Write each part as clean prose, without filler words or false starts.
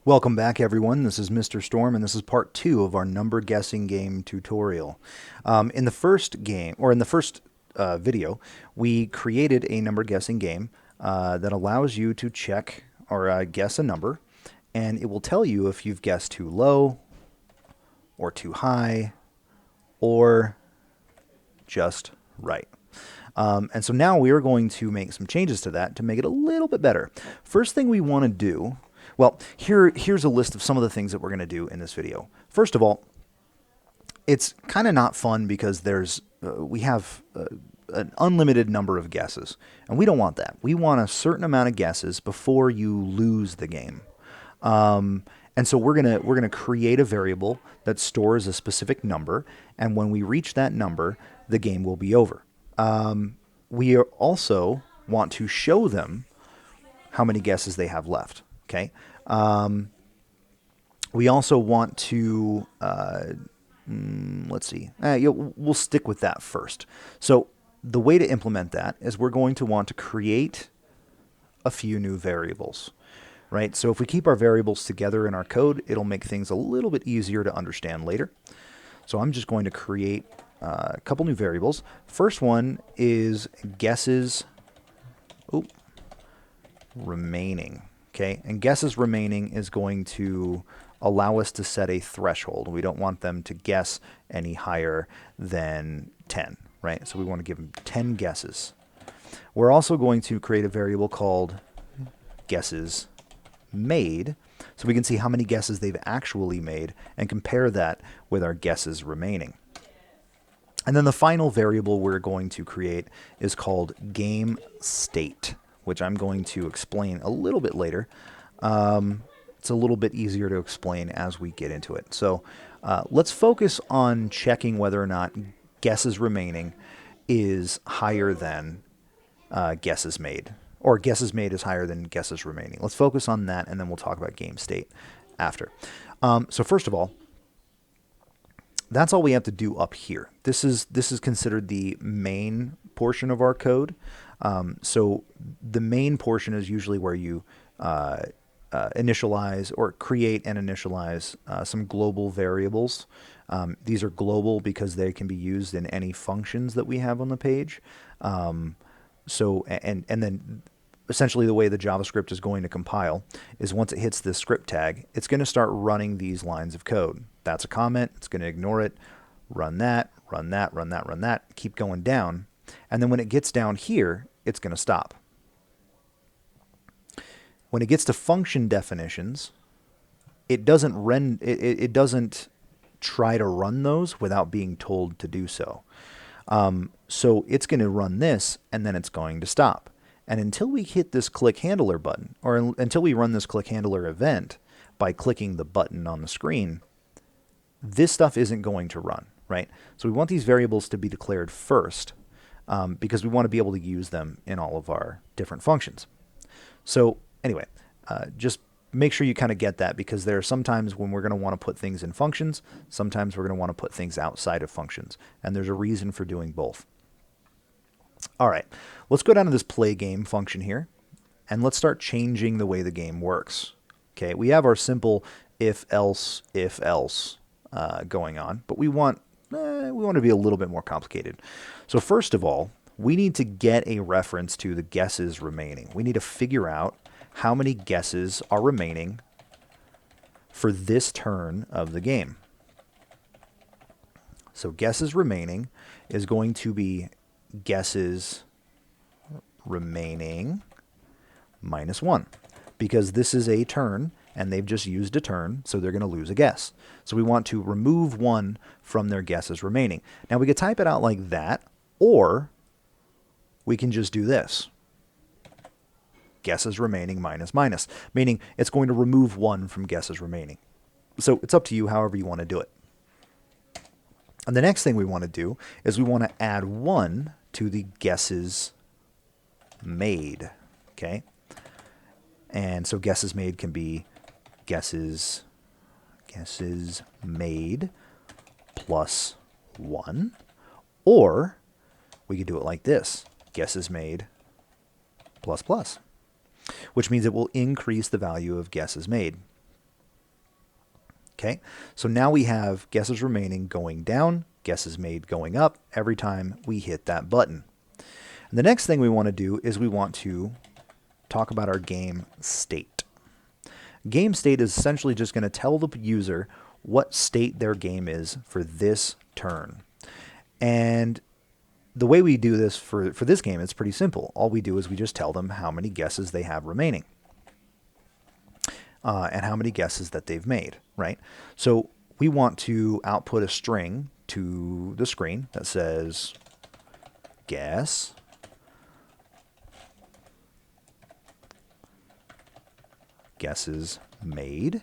Welcome back, everyone. This is Mr. Storm, and this is part 2 of our number guessing game tutorial. In the first game, or in the first video, we created a number guessing game that allows you to check or guess a number, and it will tell you if you've guessed too low, or too high, or just right. And so now we are going to make some changes to that to make it a little bit better. First thing we want to do, well, here's a list of some of the things that we're going to do in this video. First of all, it's kind of not fun because we have an unlimited number of guesses, and we don't want that. We want a certain amount of guesses before you lose the game. And so we're gonna create a variable that stores a specific number, and when we reach that number, the game will be over. We also want to show them how many guesses they have left. Okay. We also want to let's see. We'll stick with that first. So the way to implement that is we're going to want to create a few new variables. Right? So if we keep our variables together in our code, it'll make things a little bit easier to understand later. So I'm just going to create a couple new variables. First one is guesses remaining. Okay, and guesses remaining is going to allow us to set a threshold. We don't want them to guess any higher than 10, right? So we want to give them 10 guesses. We're also going to create a variable called guesses made, so we can see how many guesses they've actually made and compare that with our guesses remaining. And then the final variable we're going to create is called game state, which I'm going to explain a little bit later. It's a little bit easier to explain as we get into it. So let's focus on checking whether or not guesses remaining is higher than guesses made, or guesses made is higher than guesses remaining. Let's focus on that, and then we'll talk about game state after. So first of all, that's all we have to do up here. This is considered the main portion of our code. So the main portion is usually where you initialize or create and initialize some global variables. These are global because they can be used in any functions that we have on the page. And then essentially the way the JavaScript is going to compile is once it hits this script tag, it's going to start running these lines of code. That's a comment. It's going to ignore it, run that, run that, run that, run that, keep going down. And then when it gets down here, it's going to stop. When it gets to function definitions, it doesn't try to run those without being told to do so. So it's going to run this, and then it's going to stop. And until we hit this click handler button, or until we run this click handler event by clicking the button on the screen, this stuff isn't going to run, right? So we want these variables to be declared first, because we want to be able to use them in all of our different functions. So anyway, just make sure you kind of get that, because there are some times when we're going to want to put things in functions, sometimes we're going to want to put things outside of functions, and there's a reason for doing both. All right, let's go down to this play game function here, and let's start changing the way the game works. Okay, we have our simple if else going on, but we want to be a little bit more complicated. So first of all, we need to get a reference to the guesses remaining. We need to figure out how many guesses are remaining for this turn of the game. So guesses remaining is going to be guesses remaining minus 1, because this is a turn and they've just used a turn, so they're going to lose a guess. So we want to remove 1 from their guesses remaining. Now we could type it out like that, or we can just do this. Guesses remaining minus minus, meaning it's going to remove 1 from guesses remaining. So it's up to you however you want to do it. And the next thing we want to do is we want to add 1 to the guesses made. Okay? And so guesses made can be guesses made plus 1, or we could do it like this, guesses made plus plus, which means it will increase the value of guesses made. Okay, so now we have guesses remaining going down, guesses made going up every time we hit that button. And the next thing we want to do is we want to talk about our game state. Game state is essentially just going to tell the user what state their game is for this turn. And the way we do this for this game is pretty simple. All we do is we just tell them how many guesses they have remaining. And how many guesses that they've made, right? So we want to output a string to the screen that says guess guesses made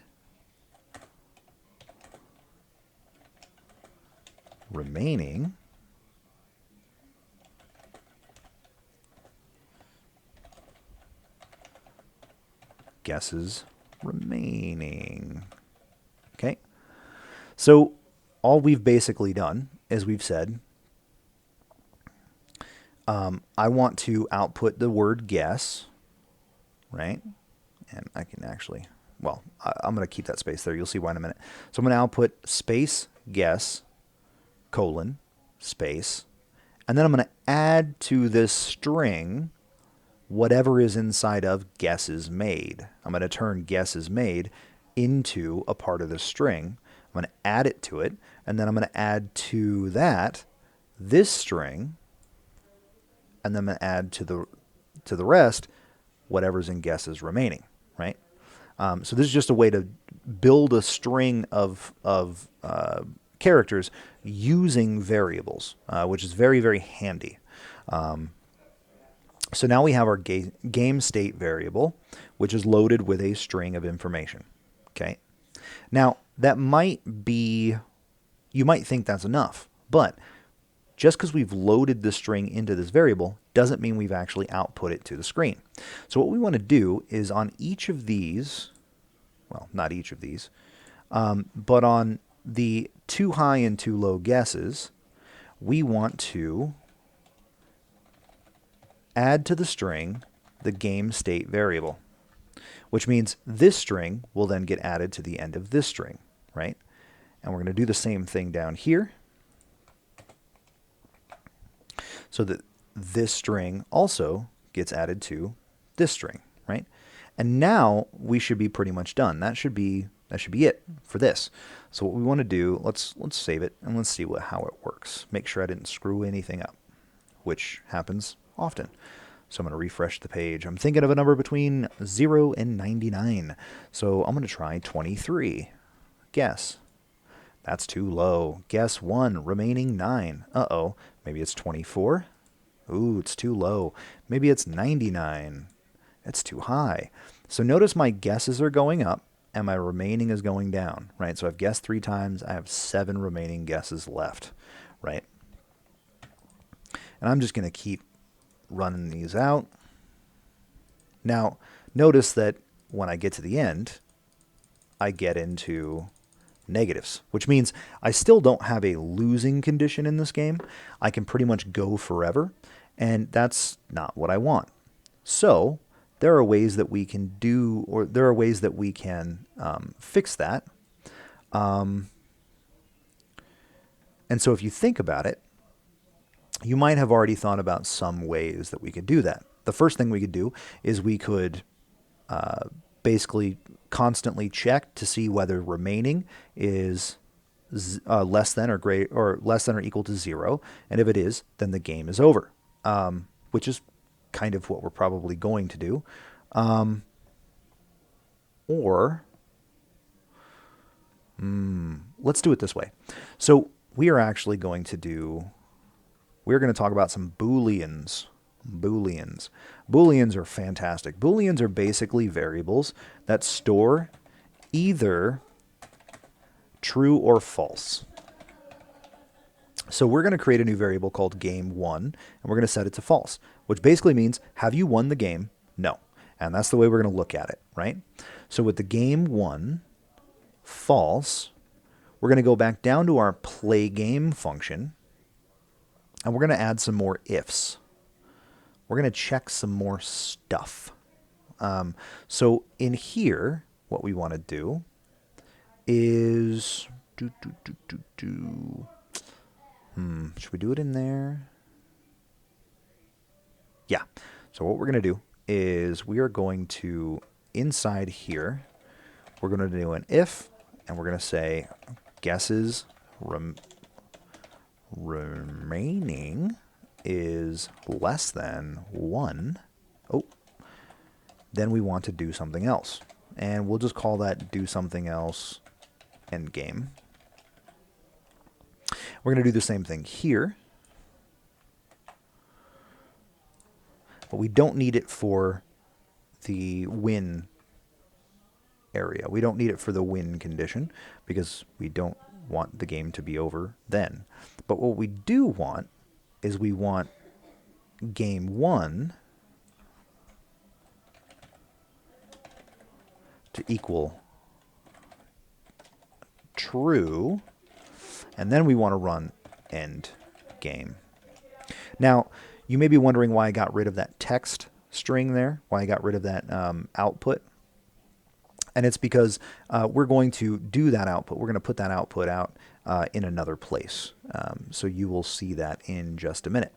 remaining guesses remaining. Okay, so all we've basically done is we've said I want to output the word guess, right? And I can actually, well, I'm going to keep that space there. You'll see why in a minute. So I'm going to output space guess colon space, and then I'm going to add to this string whatever is inside of guesses made. I'm going to turn guesses made into a part of the string. I'm going to add it to it, and then I'm going to add to that this string, and then I'm going to add to the rest whatever's in guesses remaining, right? So this is just a way to build a string of characters using variables, which is very, very handy. So now we have our game state variable, which is loaded with a string of information. Okay. Now that might be, you might think that's enough, but just because we've loaded the string into this variable doesn't mean we've actually output it to the screen. So what we want to do is on each of these, well, not each of these, but on the too high and too low guesses, we want to add to the string the game state variable, which means this string will then get added to the end of this string, right? And we're going to do the same thing down here so that this string also gets added to this string, right? And now we should be pretty much done. That should be it for this. So what we want to do, let's save it and let's see how it works. Make sure I didn't screw anything up, which happens often. So I'm going to refresh the page. I'm thinking of a number between 0 and 99. So I'm going to try 23. Guess. That's too low. Guess 1, remaining 9. Uh-oh. Maybe it's 24. Ooh, it's too low. Maybe it's 99. It's too high. So notice my guesses are going up and my remaining is going down, right? So I've guessed 3 times. I have 7 remaining guesses left, right? And I'm just going to keep running these out. Now, notice that when I get to the end, I get into negatives, which means I still don't have a losing condition in this game. I can pretty much go forever, and that's not what I want. So there are ways that we can do, or there are ways that we can fix that. And so if you think about it, you might have already thought about some ways that we could do that. The first thing we could do is we could basically constantly check to see whether remaining is less than or greater or less than or equal to 0, and if it is, then the game is over, which is kind of what we're probably going to do. Let's do it this way. So we are actually going to we're going to talk about some Booleans. Booleans are fantastic. Booleans are basically variables that store either true or false. So we're going to create a new variable called game1, and we're going to set it to false, which basically means, have you won the game? No. And that's the way we're going to look at it, right? So with the game1 false, we're going to go back down to our play game function, and we're going to add some more ifs. We're going to check some more stuff. So in here, what we want to do is should we do it in there? Yeah. So what we're going to do is we are going to, inside here, we're going to do an if, and we're going to say guesses remaining is less than 1. Oh, then we want to do something else. And we'll just call that do something else end game. We're going to do the same thing here. But we don't need it for the win area. We don't need it for the win condition because we don't want the game to be over then. But what we do want is we want game 1 to equal true, and then we want to run end game. Now, you may be wondering why I got rid of that text string there, why I got rid of that output. And it's because we're going to do that output. We're going to put that output out in another place. So you will see that in just a minute.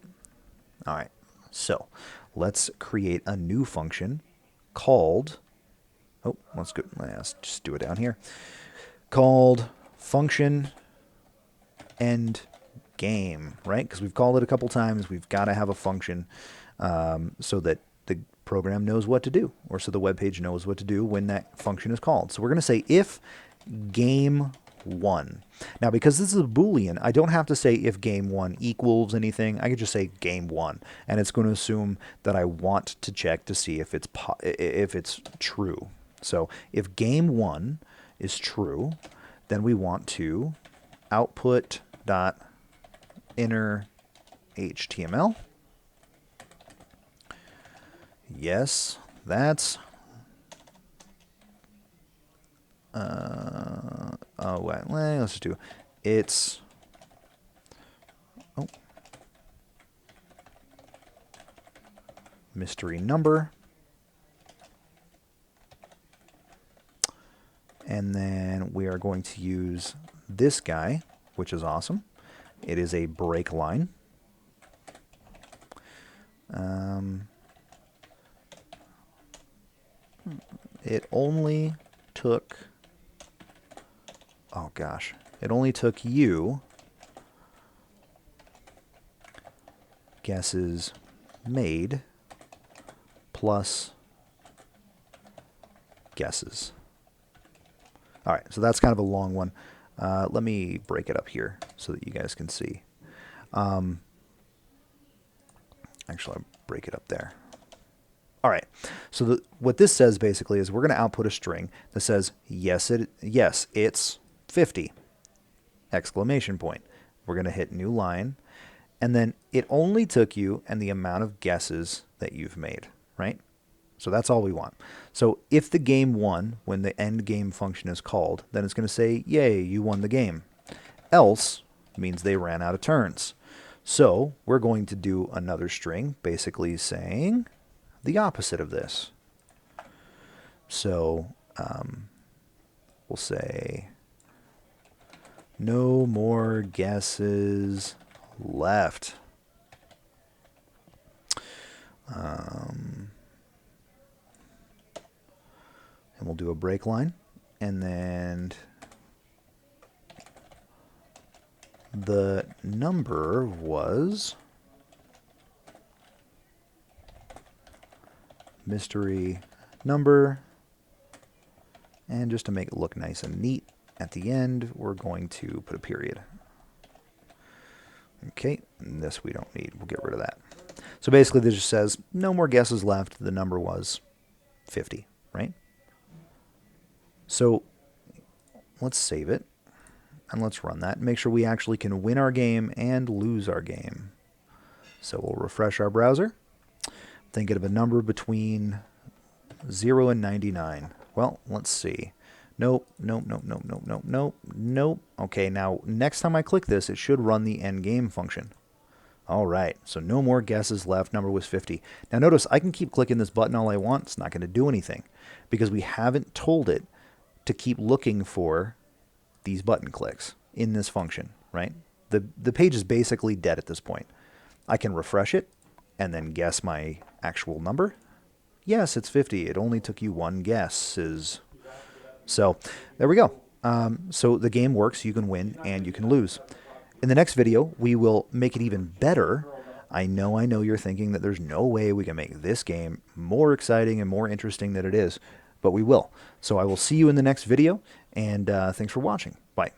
All right. So let's create a new function called, let's just do it down here, called function end game, right? Because we've called it a couple times. We've got to have a function so that the program knows what to do, or so the web page knows what to do when that function is called. So we're going to say if game 1. Now, because this is a Boolean, I don't have to say if game 1 equals anything. I could just say game 1, and it's going to assume that I want to check to see if it's true. So if game 1 is true, then we want to output dot inner HTML. Yes, that's let's just do it's mystery number, and then we are going to use this guy, which is awesome. It is a break line. It only took, it only took you guesses made plus guesses. All right, so that's kind of a long one. Let me break it up here so that you guys can see. Actually, I'll break it up there. All right, so what this says basically is we're going to output a string that says, yes, it's 50, exclamation point. We're going to hit new line, and then it only took you and the amount of guesses that you've made, right? So that's all we want. So if the game won when the end game function is called, then it's going to say, yay, you won the game. Else means they ran out of turns. So we're going to do another string basically saying the opposite of this. So we'll say no more guesses left. And we'll do a break line, and then the number was mystery number, and just to make it look nice and neat at the end, we're going to put a period. Okay, and this we don't need. We'll get rid of that. So basically this just says no more guesses left. The number was 50, right? So let's save it and let's run that. Make sure we actually can win our game and lose our game. So we'll refresh our browser. Think of a number between 0 and 99. Well, let's see. Nope, nope, nope, nope, nope, nope, nope, nope. Okay, now next time I click this, it should run the end game function. All right, so no more guesses left. Number was 50. Now notice I can keep clicking this button all I want. It's not going to do anything because we haven't told it to keep looking for these button clicks in this function, right? The page is basically dead at this point. I can refresh it and then guess my actual number. Yes, it's 50. It only took you one guess. So there we go. So the game works. You can win and you can lose. In the next video, we will make it even better. I know you're thinking that there's no way we can make this game more exciting and more interesting than it is, but we will. So I will see you in the next video, and thanks for watching. Bye.